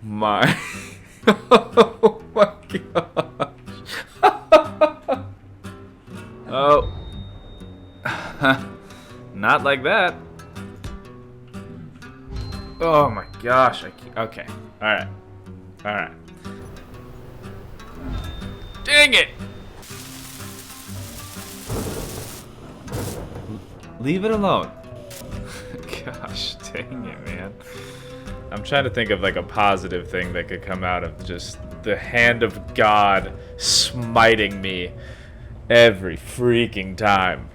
my. Oh my gosh. Oh. Not like that. Oh my gosh. Okay. Alright. Alright. Dang it! Leave it alone. Gosh, dang it, man. I'm trying to think of like a positive thing that could come out of just the hand of God smiting me every freaking time.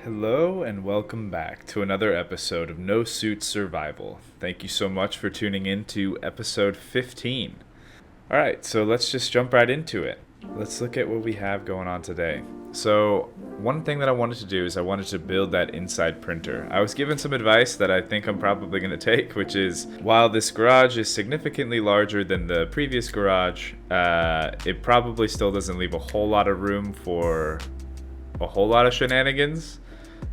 Hello and welcome back to another episode of No Suit Survival. Thank you so much for tuning in to episode 15. Alright, so let's just jump right into it. Let's look at what we have going on today. So, one thing that I wanted to do is I wanted to build that inside printer. I was given some advice that I think I'm probably going to take, which is, while this garage is significantly larger than the previous garage, it probably still doesn't leave a whole lot of room for a whole lot of shenanigans.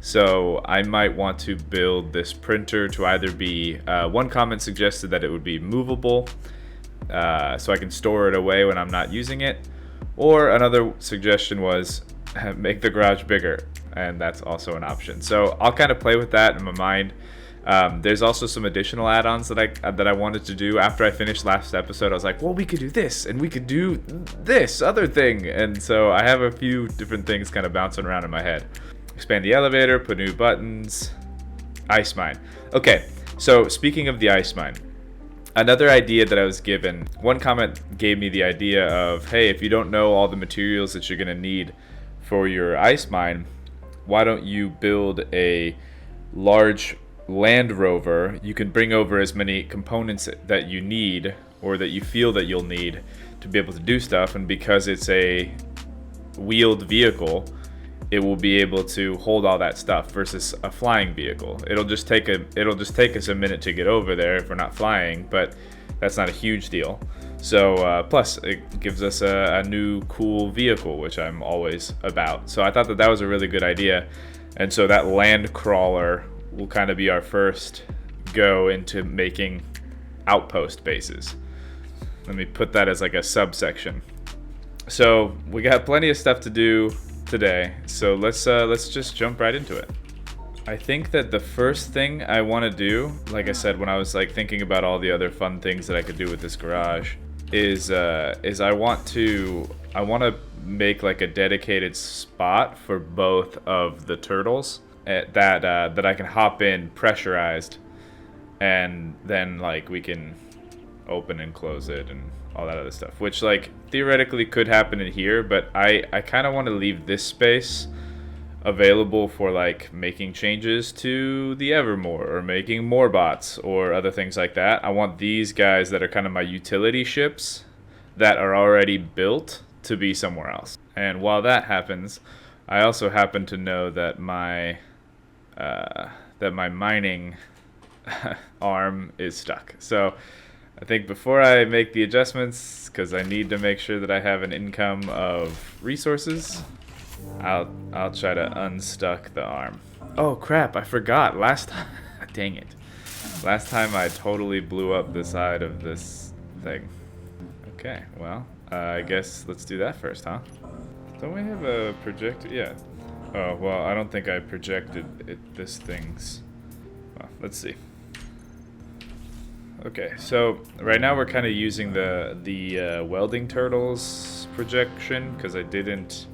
So I might want to build this printer to either be, one comment suggested that it would be movable, so I can store it away when I'm not using it, or another suggestion was make the garage bigger, and that's also an option. So I'll kind of play with that in my mind. There's also some additional add-ons that I wanted to do after I finished last episode. I was like, well, we could do this, and we could do this other thing, and so I have a few different things kind of bouncing around in my head. Expand the elevator, put new buttons, ice mine. Okay, so speaking of the ice mine, another idea that I was given, one comment gave me the idea of, hey, if you don't know all the materials that you're going to need for your ice mine, why don't you build a large Land Rover? You can bring over as many components that you need or that you feel that you'll need to be able to do stuff, and because it's a wheeled vehicle, it will be able to hold all that stuff versus a flying vehicle. It'll just take us a minute to get over there if we're not flying, but that's not a huge deal. So plus it gives us a new cool vehicle, which I'm always about. So I thought that was a really good idea, and so that land crawler will kind of be our first go into making outpost bases. Let me put that as like a subsection. So we got plenty of stuff to do today, so let's just jump right into it. I think that the first thing I want to do, like I said when I was like thinking about all the other fun things that I could do with this garage, is I want to make like a dedicated spot for both of the turtles that I can hop in pressurized, and then like we can open and close it and all that other stuff, which like theoretically could happen in here, but I kind of want to leave this space available for like making changes to the Evermore or making more bots or other things like that. I want these guys that are kind of my utility ships that are already built to be somewhere else. And while that happens, I also happen to know that my mining arm is stuck. So I think before I make the adjustments, because I need to make sure that I have an income of resources, I'll try to unstuck the arm. Oh crap, I forgot. Last time, dang it. Last time I totally blew up the side of this thing. Okay, well, I guess let's do that first, huh? Don't we have a projector? Yeah. Oh, well, I don't think I projected this thing's... Well, let's see. Okay, so right now we're kind of using the welding turtles projection because I didn't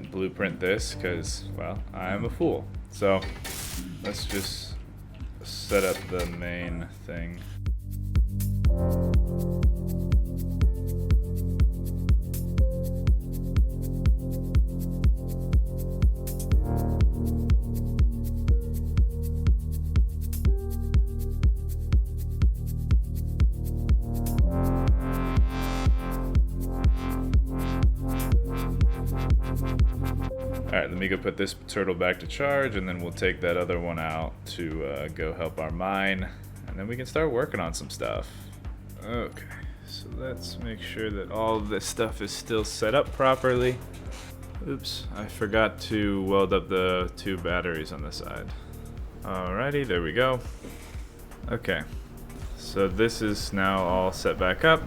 blueprint this because, well, I'm a fool. So let's just set up the main thing. Alright, let me go put this turtle back to charge, and then we'll take that other one out to go help our mine, and then we can start working on some stuff. Okay, so let's make sure that all of this stuff is still set up properly. Oops, I forgot to weld up the 2 batteries on the side. Alrighty, there we go. Okay, so this is now all set back up.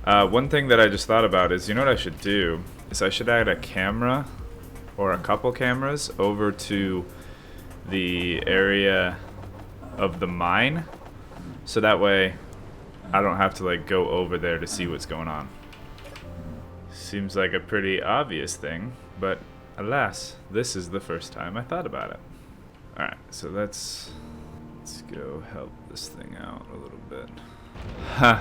One thing that I just thought about is, you know what I should do? Is I should add a camera, or a couple cameras, over to the area of the mine, so that way I don't have to like go over there to see what's going on. Seems like a pretty obvious thing, but alas, this is the first time I thought about it. Alright, so let's go help this thing out a little bit. Huh.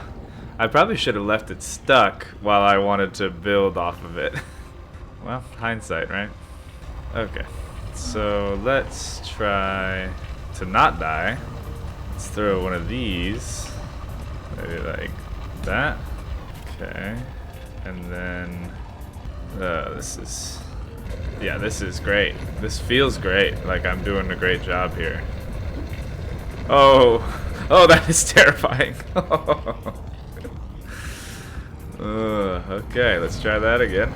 I probably should have left it stuck while I wanted to build off of it. Well, hindsight, right? Okay, so let's try to not die. Let's throw one of these, maybe like that. Okay, and then this is great. This feels great, like I'm doing a great job here. Oh, that is terrifying. Okay, let's try that again.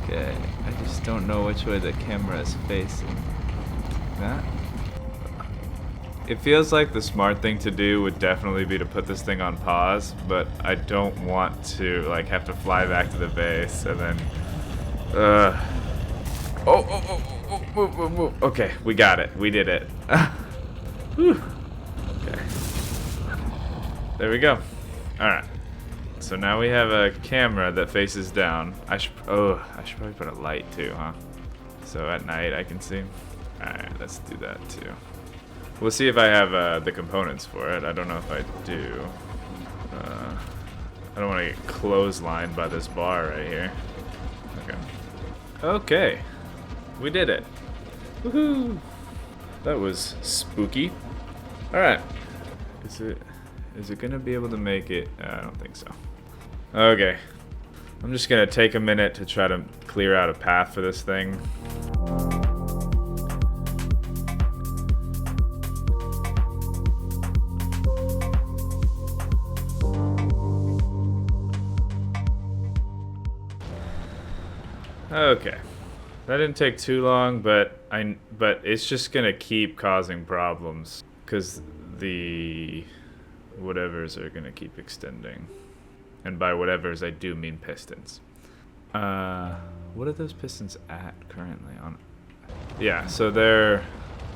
Okay, I just don't know which way the camera is facing. That? It feels like the smart thing to do would definitely be to put this thing on pause, but I don't want to like have to fly back to the base and then move. Okay, we got it. We did it. Whew. Okay. There we go. Alright. So now we have a camera that faces down. I should probably put a light too, huh? So at night I can see. Alright, let's do that too. We'll see if I have the components for it. I don't know if I do. I don't want to get clotheslined by this bar right here. Okay. Okay. We did it. Woohoo! That was spooky. Alright. Is it gonna be able to make it? I don't think so. Okay. I'm just gonna take a minute to try to clear out a path for this thing. Okay. That didn't take too long, but it's just gonna keep causing problems because the whatevers are gonna keep extending. And by whatevers I do mean pistons. What are those pistons at currently on? Yeah, so they're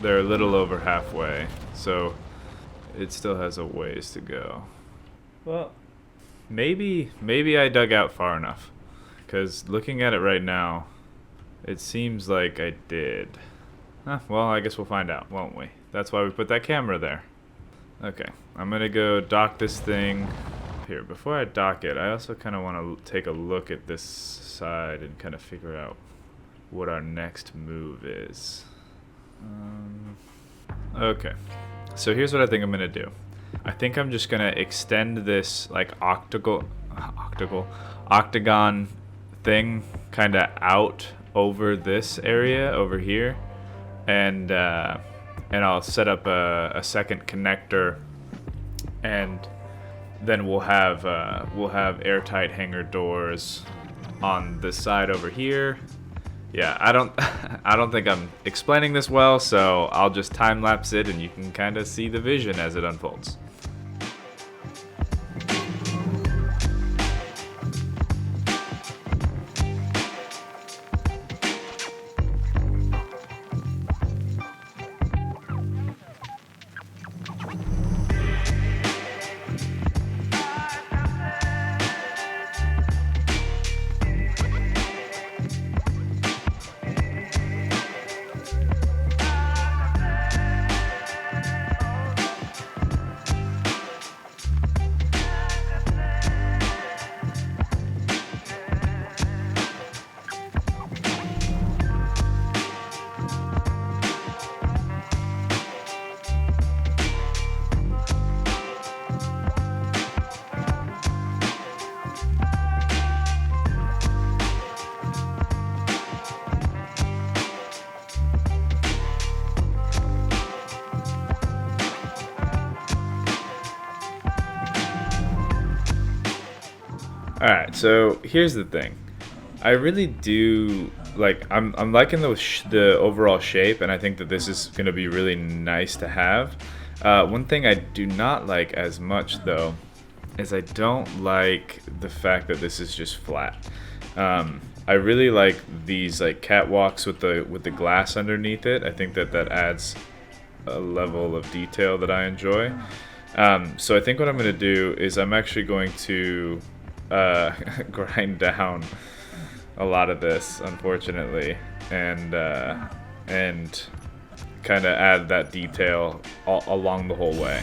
a little over halfway. So it still has a ways to go. Well, maybe I dug out far enough. Because looking at it right now, it seems like I did. Well, I guess we'll find out, won't we? That's why we put that camera there. Okay, I'm gonna go dock this thing. Here, before I dock it, I also kind of want to take a look at this side and kind of figure out what our next move is. Okay, so here's what I think I'm gonna do. I think I'm just gonna extend this like octagon thing kind of out over this area over here, and I'll set up a second connector, and then we'll have airtight hangar doors on this side over here. Yeah, I don't think I'm explaining this well, so I'll just time lapse it and you can kind of see the vision as it unfolds. So here's the thing. I really do like. I'm liking the overall shape, and I think that this is gonna be really nice to have. One thing I do not like as much though is I don't like the fact that this is just flat. I really like these like catwalks with the glass underneath it. I think that adds a level of detail that I enjoy. So I think what I'm going to do is I'm actually going to grind down a lot of this, unfortunately, and kind of add that detail along the whole way.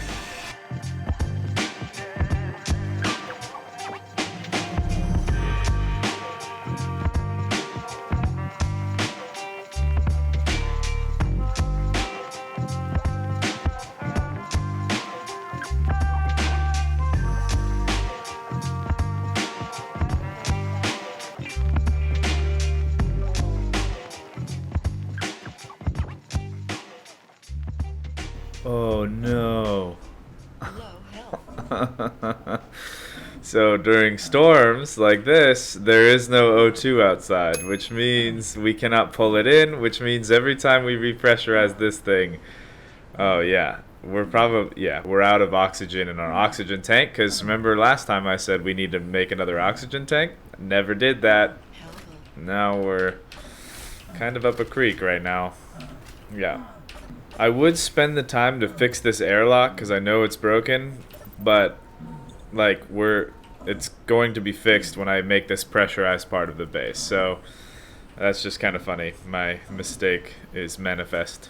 Oh no. So during storms like this, there is no O2 outside, which means we cannot pull it in, which means every time we repressurize this thing, oh yeah, we're out of oxygen in our oxygen tank, because remember last time I said we need to make another oxygen tank? Never did that. Now we're kind of up a creek right now. Yeah. I would spend the time to fix this airlock because I know it's broken, but like it's going to be fixed when I make this pressurized part of the base. So that's just kind of funny. My mistake is manifest.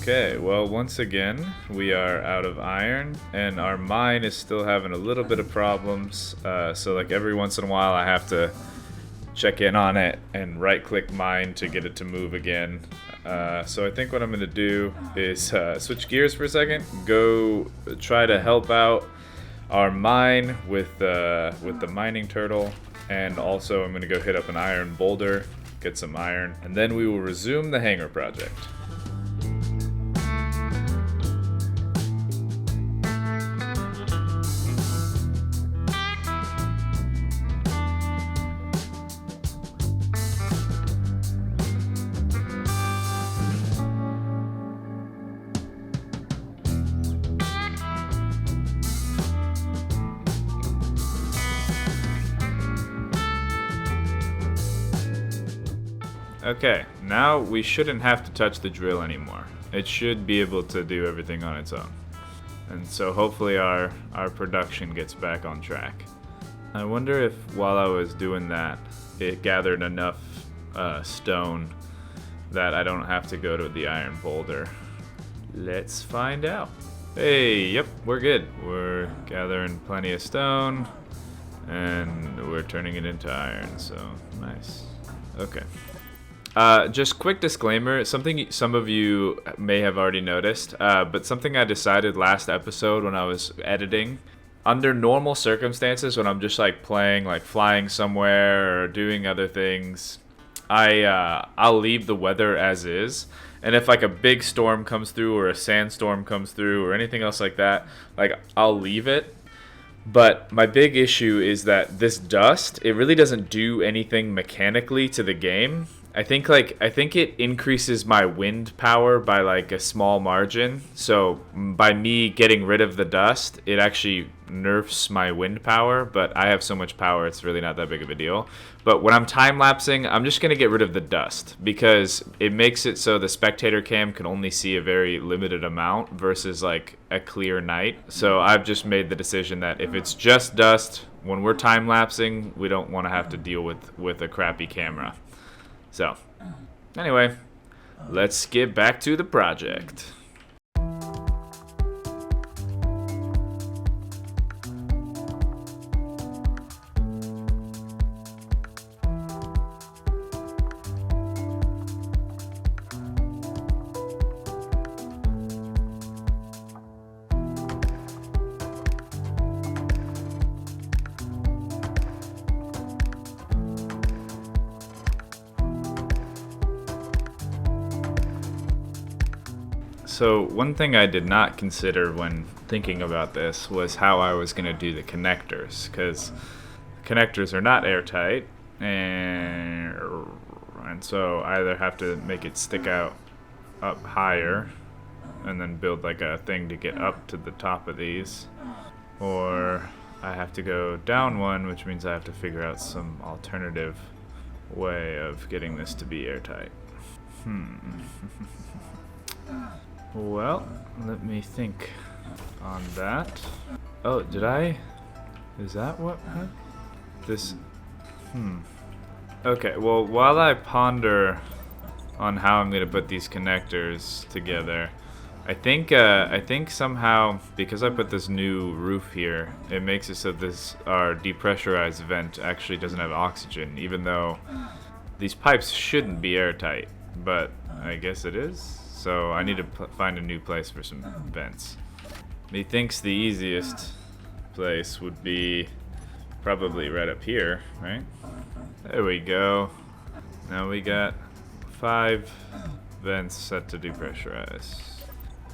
Okay, well, once again, we are out of iron, and our mine is still having a little bit of problems. So, like, every once in a while, I have to check in on it and right-click mine to get it to move again. So I think what I'm going to do is switch gears for a second, go try to help out our mine with the mining turtle, and also I'm going to go hit up an iron boulder, get some iron, and then we will resume the hangar project. Okay, now we shouldn't have to touch the drill anymore. It should be able to do everything on its own. And so hopefully our production gets back on track. I wonder if while I was doing that, it gathered enough stone that I don't have to go to the iron boulder. Let's find out. Hey, yep, we're good. We're gathering plenty of stone, and we're turning it into iron, so nice. Okay. Just quick disclaimer, something some of you may have already noticed, but something I decided last episode when I was editing. Under normal circumstances, when I'm just like playing, like flying somewhere or doing other things, I'll leave the weather as is. And if like a big storm comes through or a sandstorm comes through or anything else like that, like I'll leave it. But my big issue is that this dust, it really doesn't do anything mechanically to the game. I think it increases my wind power by like a small margin. So by me getting rid of the dust, it actually nerfs my wind power, but I have so much power it's really not that big of a deal. But when I'm time-lapsing, I'm just going to get rid of the dust because it makes it so the spectator cam can only see a very limited amount versus like a clear night. So I've just made the decision that if it's just dust, when we're time-lapsing, we don't want to have to deal with a crappy camera. So, anyway, let's get back to the project. So one thing I did not consider when thinking about this was how I was going to do the connectors, because connectors are not airtight, and so I either have to make it stick out up higher and then build like a thing to get up to the top of these, or I have to go down one, which means I have to figure out some alternative way of getting this to be airtight. Well, let me think on that. Oh, did I? Is that what? This? Okay, well, while I ponder on how I'm going to put these connectors together, I think somehow, because I put this new roof here, it makes it so this, our depressurized vent actually doesn't have oxygen, even though these pipes shouldn't be airtight, but I guess it is. So I need to find a new place for some vents. Methinks the easiest place would be probably right up here, right? There we go. Now we got 5 vents set to depressurize,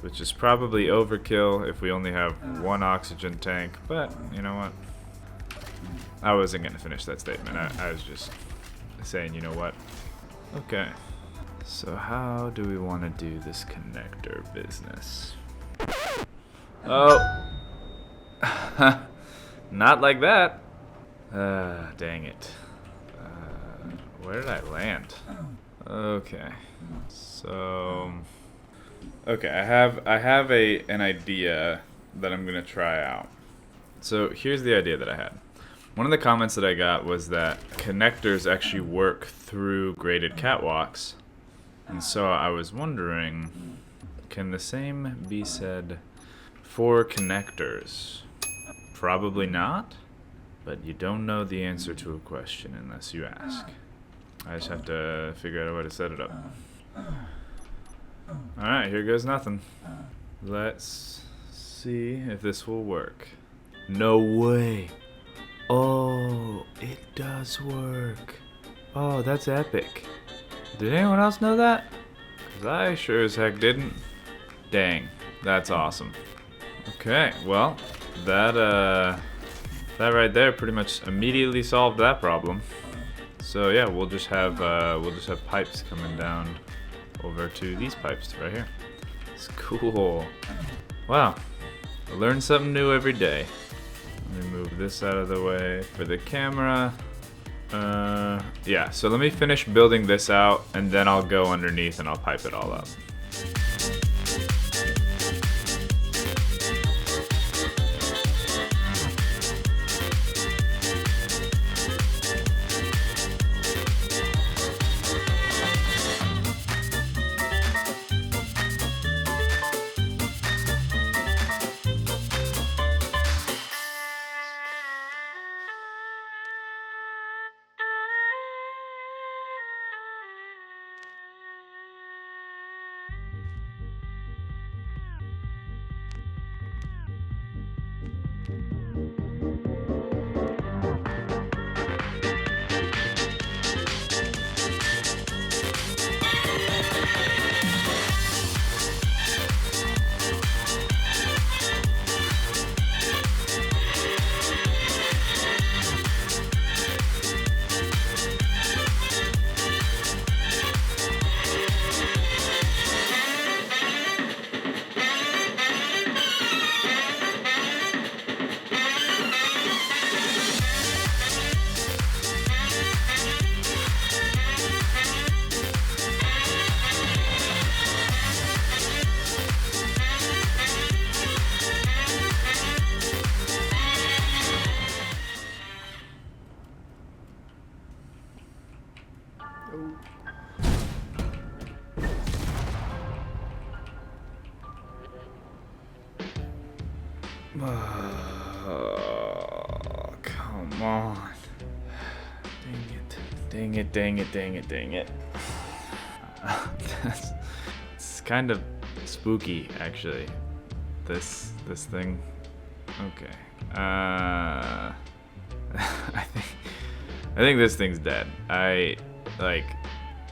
which is probably overkill if we only have 1 oxygen tank, but you know what? I wasn't going to finish that statement. I was just saying, you know what? Okay. So how do we want to do this connector business? Oh. Not like that. Dang it. Where did I land? Okay. So okay, I have an idea that I'm gonna try out. So here's the idea that I had. One of the comments that I got was that connectors actually work through graded catwalks. And so I was wondering, can the same be said for connectors? Probably not, but you don't know the answer to a question unless you ask. I just have to figure out a way to set it up. Alright, here goes nothing. Let's see if this will work. No way! Oh, it does work. Oh, that's epic. Did anyone else know that? 'Cause I sure as heck didn't. Dang, that's awesome. Okay, well, that right there pretty much immediately solved that problem. So yeah, we'll just have pipes coming down over to these pipes right here. It's cool. Wow, I learn something new every day. Let me move this out of the way for the camera. Yeah, so let me finish building this out, and then I'll go underneath and I'll pipe it all up. Oh, come on. Dang it. It's kind of spooky, actually. This thing. Okay. I think this thing's dead.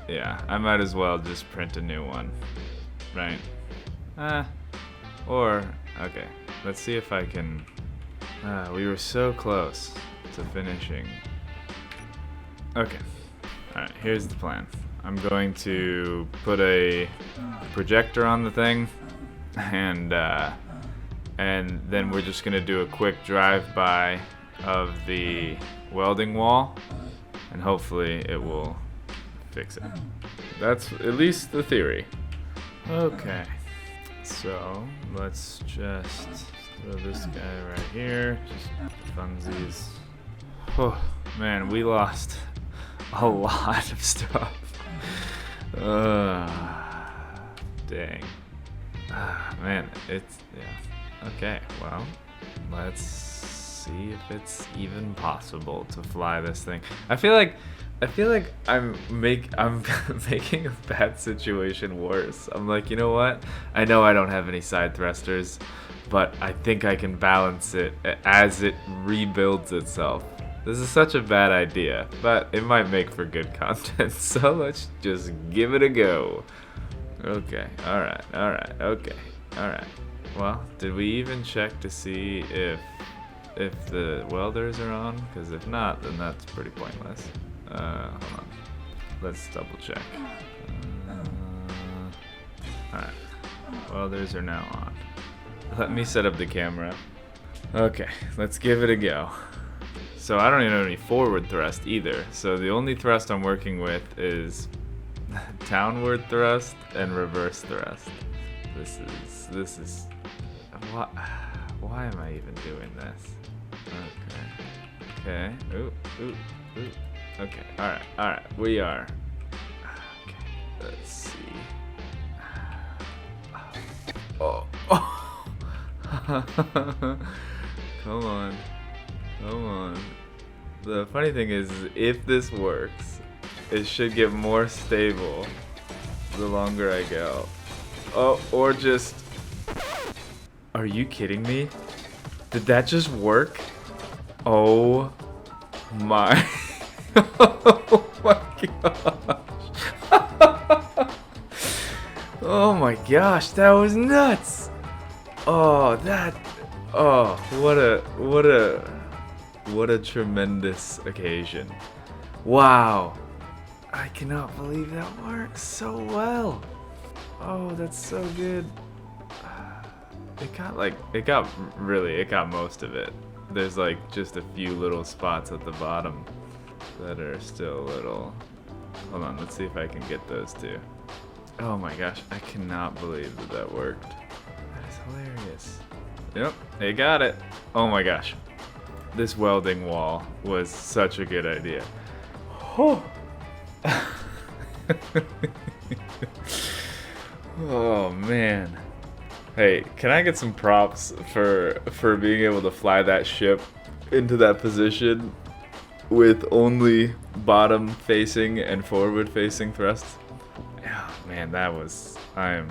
Yeah, I might as well just print a new one. Right? Or, okay, let's see if I can... we were so close to finishing. Okay, alright, here's the plan. I'm going to put a projector on the thing, and then we're just gonna do a quick drive-by of the welding wall, and hopefully it will fix it. That's at least the theory. Okay, so let's just throw this guy right here, just funsies. Oh man, we lost a lot of stuff. Dang. Man, it's, yeah. Okay, well, let's see if it's even possible to fly this thing. I feel like I'm making a bad situation worse. I'm like, you know what? I know I don't have any side thrusters, but I think I can balance it as it rebuilds itself. This is such a bad idea, but it might make for good content, so let's just give it a go. Okay, alright, okay, alright. Well, did we even check to see if the welders are on? Because if not, then that's pretty pointless. Hold on. Let's double check. Alright, welders are now on. Let me set up the camera. Okay, let's give it a go. So I don't even have any forward thrust either. So the only thrust I'm working with is downward thrust and reverse thrust. This is why am I even doing this? Okay. Ooh. Okay. All right. We are. Okay. Let's see. Oh. Come on. The funny thing is, if this works, it should get more stable the longer I go. Oh, or just... Are you kidding me? Did that just work? Oh my... Oh my gosh. Oh my gosh, that was nuts. Oh, what a tremendous occasion. Wow. I cannot believe that works so well. Oh, that's so good. It got most of it. There's like just a few little spots at the bottom that are still a little... Hold on, let's see if I can get those two. Oh my gosh, I cannot believe that worked. That is hilarious. Yep, they got it. Oh my gosh. This welding wall was such a good idea. Oh, oh man. Hey, can I get some props for being able to fly that ship into that position with only bottom facing and forward facing thrusts? Yeah, man, I am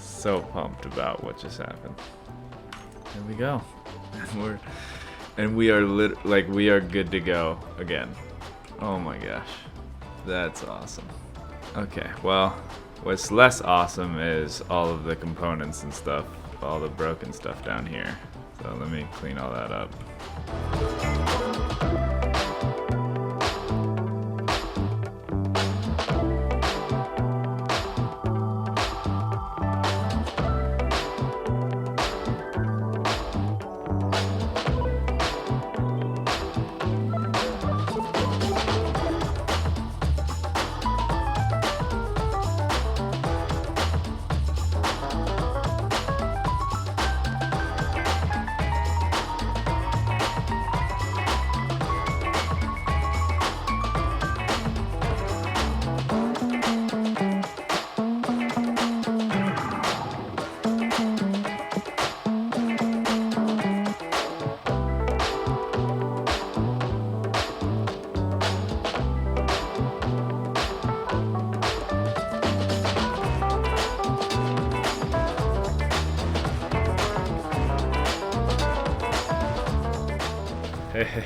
so pumped about what just happened. There we go. And we are good to go again. Oh my gosh. That's awesome. Okay, well, what's less awesome is all of the components and stuff, all the broken stuff down here. So let me clean all that up.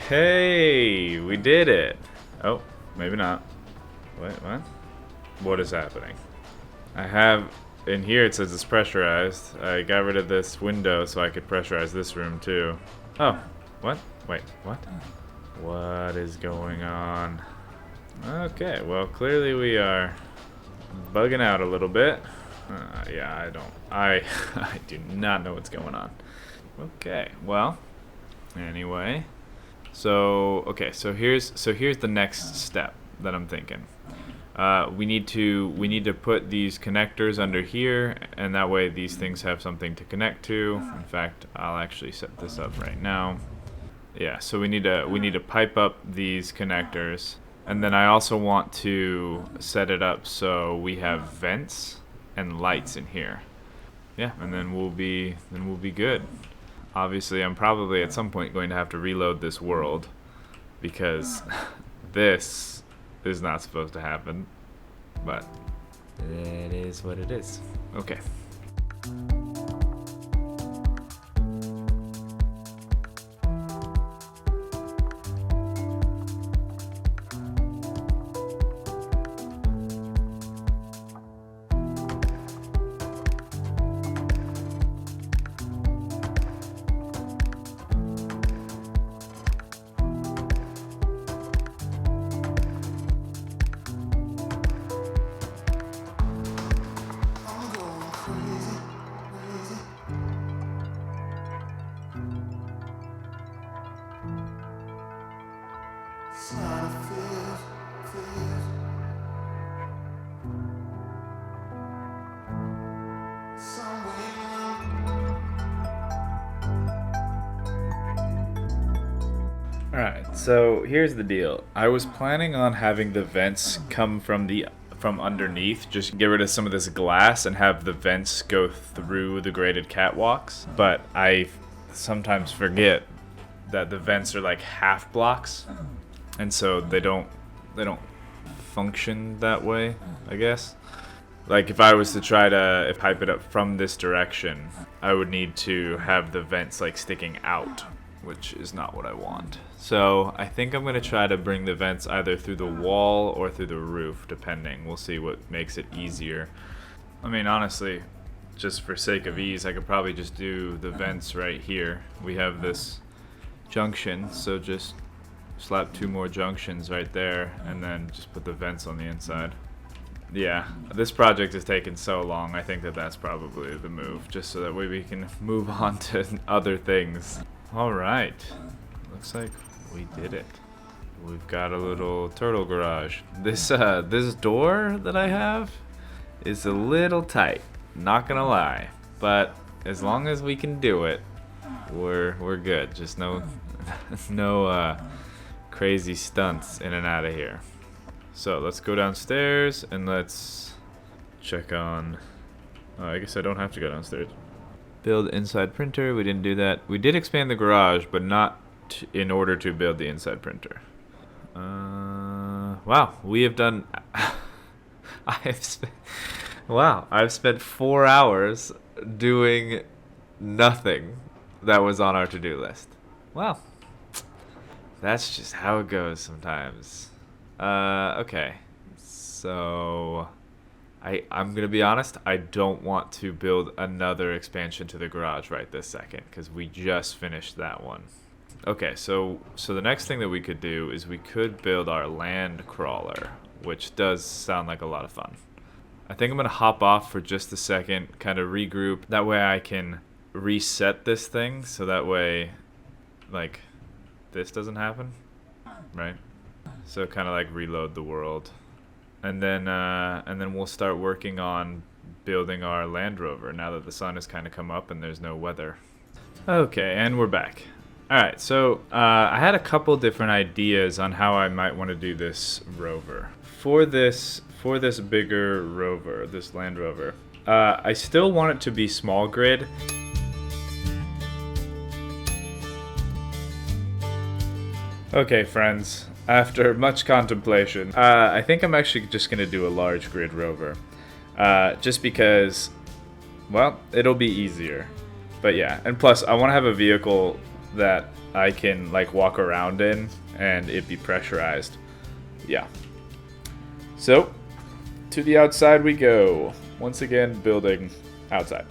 Hey, we did it. Oh, maybe not. Wait, what? What is happening? I have in here it says it's pressurized. I got rid of this window so I could pressurize this room too. Oh, what? Wait, what? What is going on? Okay, well clearly we are bugging out a little bit. Yeah, I do not know what's going on. Okay, well, anyway. So, okay, so here's the next step that I'm thinking. We need to put these connectors under here, and that way these things have something to connect to. In fact, I'll actually set this up right now. Yeah, so we need to pipe up these connectors, and then I also want to set it up so we have vents and lights in here. Yeah, and then we'll be good. Obviously, I'm probably at some point going to have to reload this world because this is not supposed to happen, but it is what it is. Okay. Alright, so here's the deal. I was planning on having the vents come from underneath, just get rid of some of this glass and have the vents go through the graded catwalks, but I sometimes forget that the vents are like half blocks, and so they don't function that way, I guess. Like if I was to try to pipe it up from this direction, I would need to have the vents like sticking out, which is not what I want. So I think I'm gonna try to bring the vents either through the wall or through the roof, depending. We'll see what makes it easier. I mean, honestly, just for sake of ease, I could probably just do the vents right here. We have this junction, so just slap 2 more junctions right there and then just put the vents on the inside. Yeah, this project is taking so long. I think that's probably the move, just so that way we can move on to other things. Alright, looks like we did it. We've got a little turtle garage. This door that I have is a little tight, not gonna lie. But as long as we can do it, we're good. Just no crazy stunts in and out of here. So let's go downstairs and let's check on... I guess I don't have to go downstairs. Build inside printer. We didn't do that. We did expand the garage, but not in order to build the inside printer. Wow, we have done... I've spent 4 hours doing nothing that was on our to-do list. Well, that's just how it goes sometimes. Okay, so I'm gonna be honest, I don't want to build another expansion to the garage right this second, because we just finished that one. Okay, so the next thing that we could do is we could build our land crawler, which does sound like a lot of fun. I think I'm gonna hop off for just a second, kind of regroup, that way I can reset this thing, so that way, like, this doesn't happen, right? So kind of like reload the world, and then we'll start working on building our Land Rover now that the sun has kind of come up and there's no weather. Okay, and we're back. All right, so I had a couple different ideas on how I might want to do this rover. For this bigger rover, this Land Rover, I still want it to be small grid. Okay, friends. After much contemplation, I think I'm actually just going to do a large grid rover. Just because, well, it'll be easier. But yeah, and plus I want to have a vehicle that I can like walk around in and it be pressurized. Yeah. So, to the outside we go. Once again, building outside.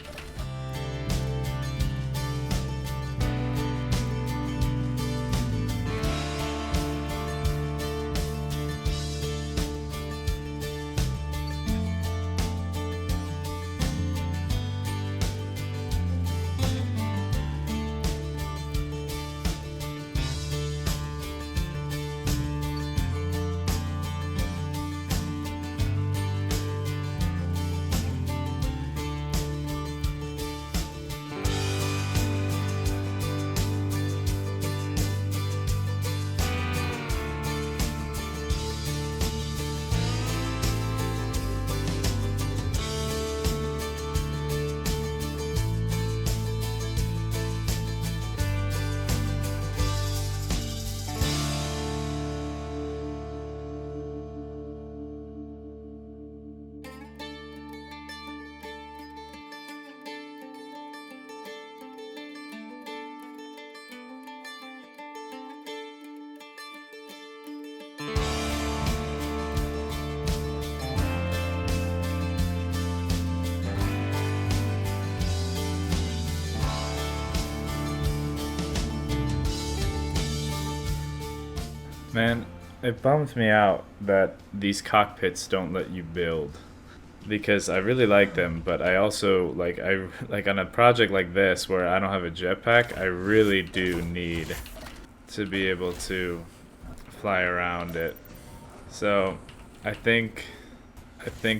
Man, it bums me out that these cockpits don't let you build, because I really like them, but I also like on a project like this where I don't have a jetpack, I really do need to be able to fly around it. So I think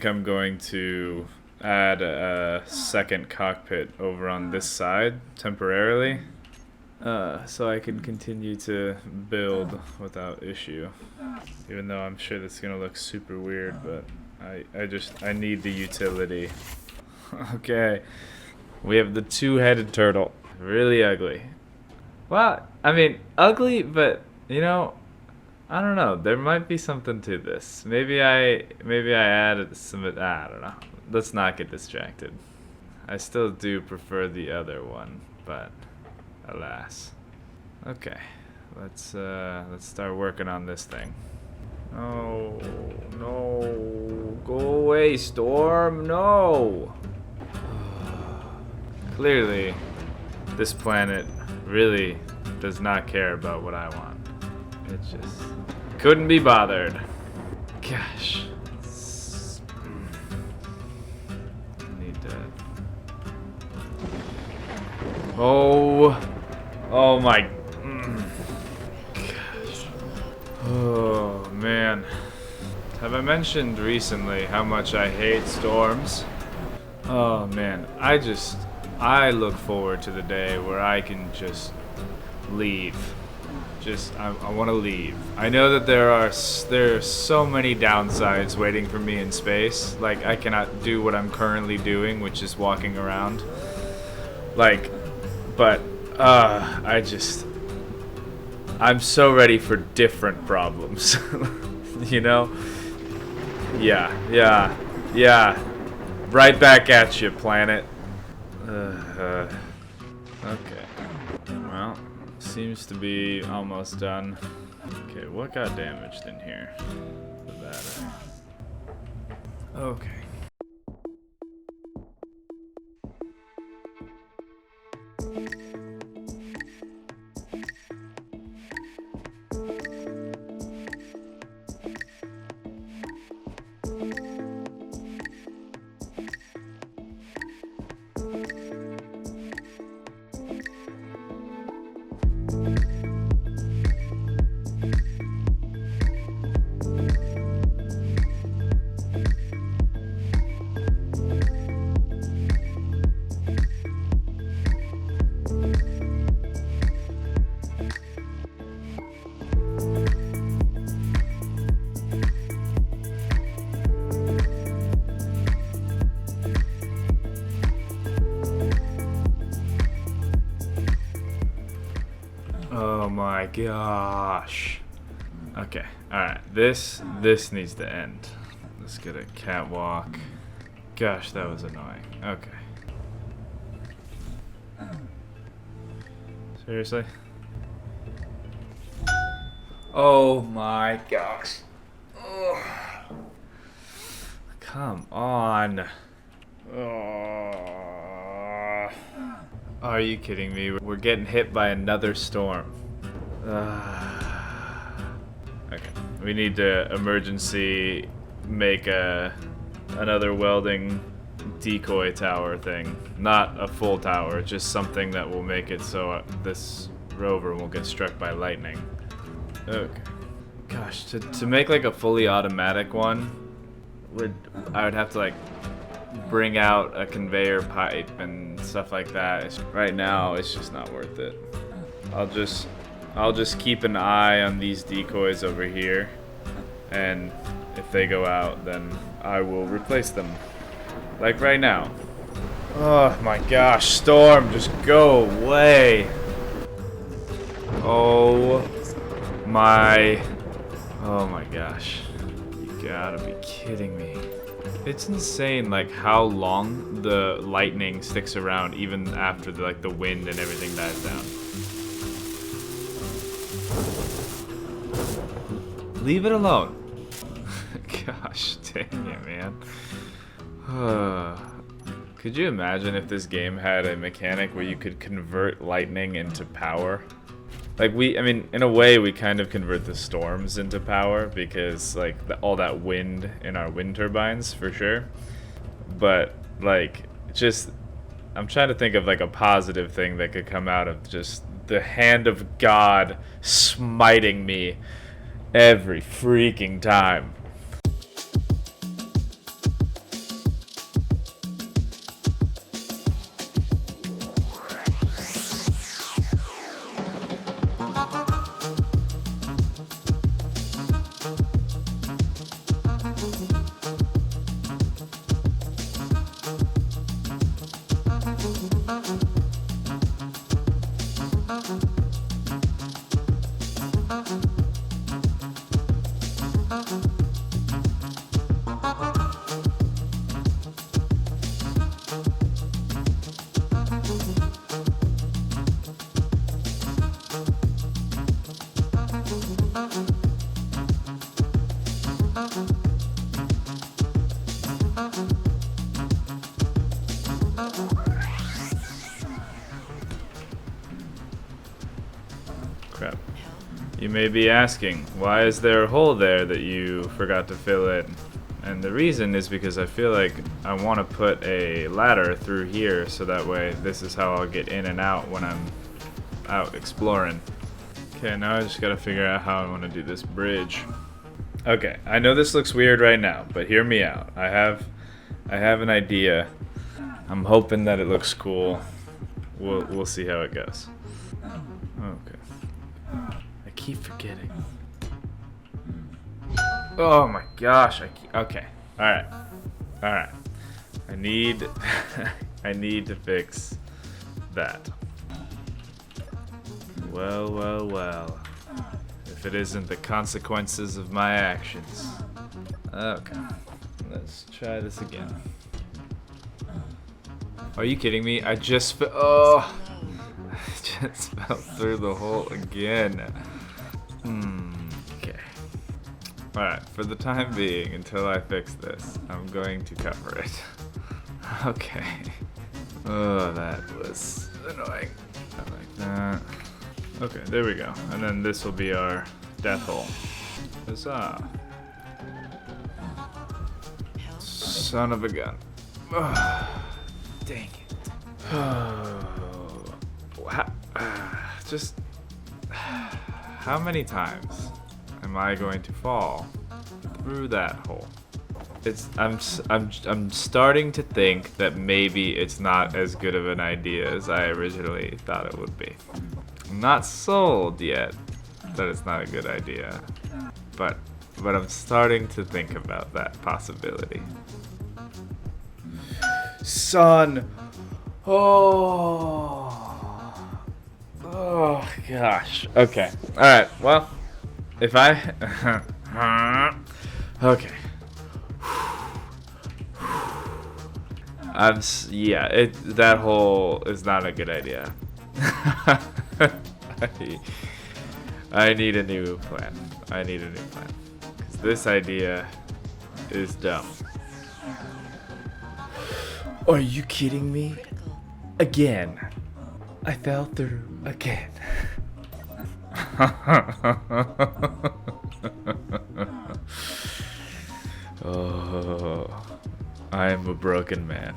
I'm going to add a second cockpit over on this side temporarily. So I can continue to build without issue. Even though I'm sure that's gonna look super weird, but I need the utility. Okay. We have the two-headed turtle. Really ugly. Well, I mean, ugly, but you know, I don't know. There might be something to this. Maybe I added some. I don't know. Let's not get distracted. I still do prefer the other one, but alas. Okay, let's start working on this thing. Oh no! Go away, Storm! No! Clearly, this planet really does not care about what I want. It just couldn't be bothered. Gosh. I need to. Oh my. Gosh. Oh man. Have I mentioned recently how much I hate storms? Oh man, I look forward to the day where I can just leave. I want to leave. I know that there are so many downsides waiting for me in space. Like, I cannot do what I'm currently doing, which is walking around. Like, but I'm so ready for different problems. You know? Yeah. Right back at you, planet. Okay. Well, seems to be almost done. Okay, what got damaged in here? The battery. Okay. Oh my gosh. Okay, alright. This needs to end. Let's get a catwalk. Gosh, that was annoying. Okay. Seriously? Oh my gosh. Ugh. Come on. Oh, are you kidding me? We're getting hit by another storm. Okay, we need to emergency make another welding decoy tower thing. Not a full tower, just something that will make it so this rover won't get struck by lightning. Okay. Gosh, to make like a fully automatic one, I would have to like bring out a conveyor pipe and stuff like that. Right now, it's just not worth it. I'll just keep an eye on these decoys over here, and if they go out, then I will replace them. Like right now. Oh my gosh, Storm, just go away. Oh my gosh. You gotta be kidding me. It's insane like how long the lightning sticks around even after the wind and everything dies down. Leave it alone. Gosh dang it, man. Could you imagine if this game had a mechanic where you could convert lightning into power? Like I mean, in a way, we kind of convert the storms into power because like all that wind in our wind turbines, for sure. But like, I'm trying to think of like a positive thing that could come out of just the hand of God smiting me every freaking time. Crap. You may be asking, why is there a hole there that you forgot to fill in? And the reason is because I feel like I want to put a ladder through here so that way this is how I'll get in and out when I'm out exploring. Okay, now I just gotta figure out how I want to do this bridge. Okay, I know this looks weird right now, but hear me out. I have an idea. I'm hoping that it looks cool. We'll see how it goes. Okay. I keep forgetting. Oh my gosh! Okay. All right. I need to fix that. Well. If it isn't the consequences of my actions. Okay. Let's try this again. Are you kidding me? I just fell through the hole again. Okay. Alright, for the time being, until I fix this, I'm going to cover it. Okay. Oh, that was annoying. I like that. Okay, there we go. And then this will be our death hole. Huzzah. Son of a gun. Oh, dang it. Just how many times am I going to fall through that hole? I'm starting to think that maybe it's not as good of an idea as I originally thought it would be. I'm not sold yet that it's not a good idea, but I'm starting to think about that possibility. Son. Oh gosh. Okay. All right. Well, if I okay. That hole is not a good idea. I need a new plan. Because this idea is dumb. Are you kidding me? Again. I fell through again. Oh, I am a broken man.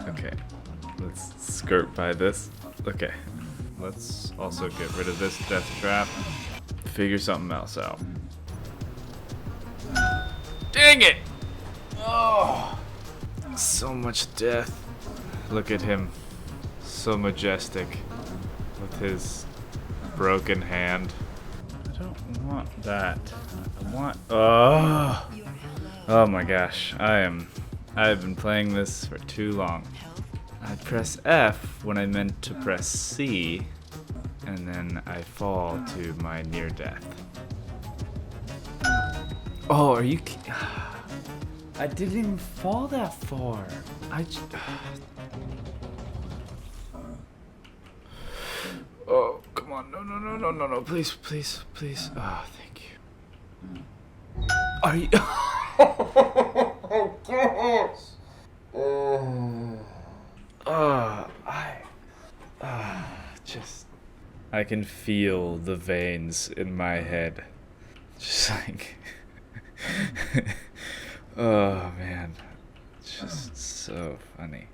Okay, let's skirt by this. Okay, let's also get rid of this death trap. Figure something else out. Dang it! Oh, so much death. Look at him, so majestic with his broken hand. I don't want that. I want. Oh my gosh, I've been playing this for too long. I press F when I meant to press C, and then I fall to my near death. Oh, are you kidding? I didn't even fall that far. Oh, come on. No. Please. Oh, thank you. Are you... Oh, gosh. I can feel the veins in my head. Just like... Oh, man. It's just so funny.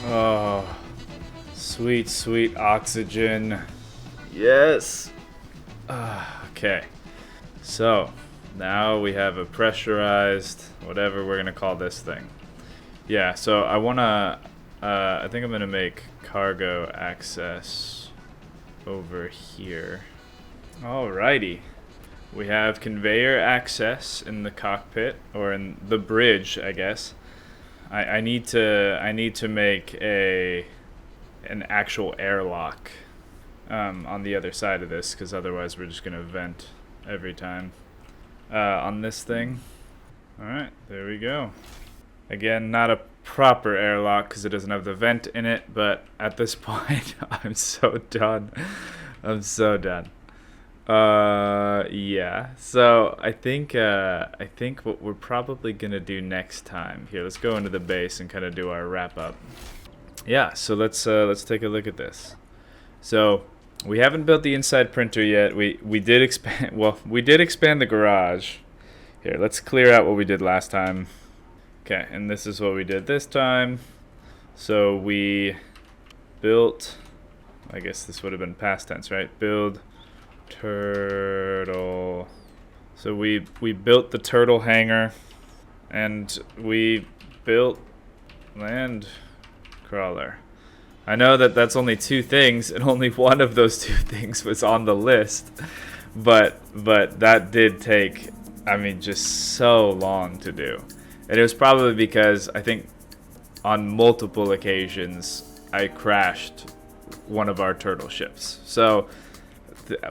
Oh, sweet oxygen. Yes. Okay. So, now we have a pressurized, whatever we're gonna call this thing. Yeah, so I wanna, I think I'm gonna make cargo access over here. Alrighty. We have conveyor access in the cockpit, or in the bridge, I guess. I need to make an actual airlock on the other side of this, because otherwise we're just gonna vent every time on this thing. All right, there we go. Again, not a proper airlock because it doesn't have the vent in it, but at this point, I'm so done. I'm so done. Yeah. So I think what we're probably gonna do next time here. Let's go into the base and kind of do our wrap up. Yeah. So let's take a look at this. So we haven't built the inside printer yet. We did expand. Well, we did expand the garage. Here, let's clear out what we did last time. Okay, and this is what we did this time. So we built. I guess this would have been past tense, right? Build. Turtle. So we built the turtle hangar, and we built land crawler. I know that that's only two things, and only one of those two things was on the list, but that did take, I mean, just so long to do. And it was probably because I think on multiple occasions I crashed one of our turtle ships. So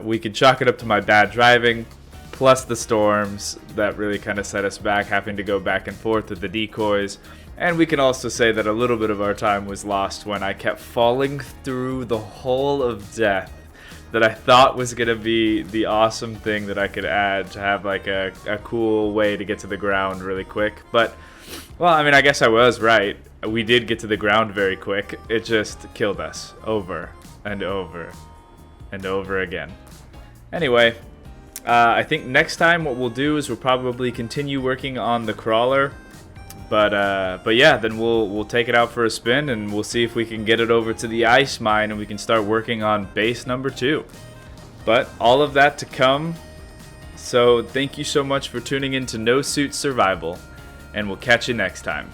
we could chalk it up to my bad driving, plus the storms that really kind of set us back, having to go back and forth with the decoys. And we can also say that a little bit of our time was lost when I kept falling through the hole of death that I thought was going to be the awesome thing that I could add to have like a cool way to get to the ground really quick. But, well, I mean, I guess I was right. We did get to the ground very quick. It just killed us over and over and over again. Anyway, I think next time what we'll do is we'll probably continue working on the crawler. But yeah, then we'll take it out for a spin and we'll see if we can get it over to the ice mine and we can start working on base number 2. But all of that to come. So thank you so much for tuning in to No Suit Survival, and we'll catch you next time.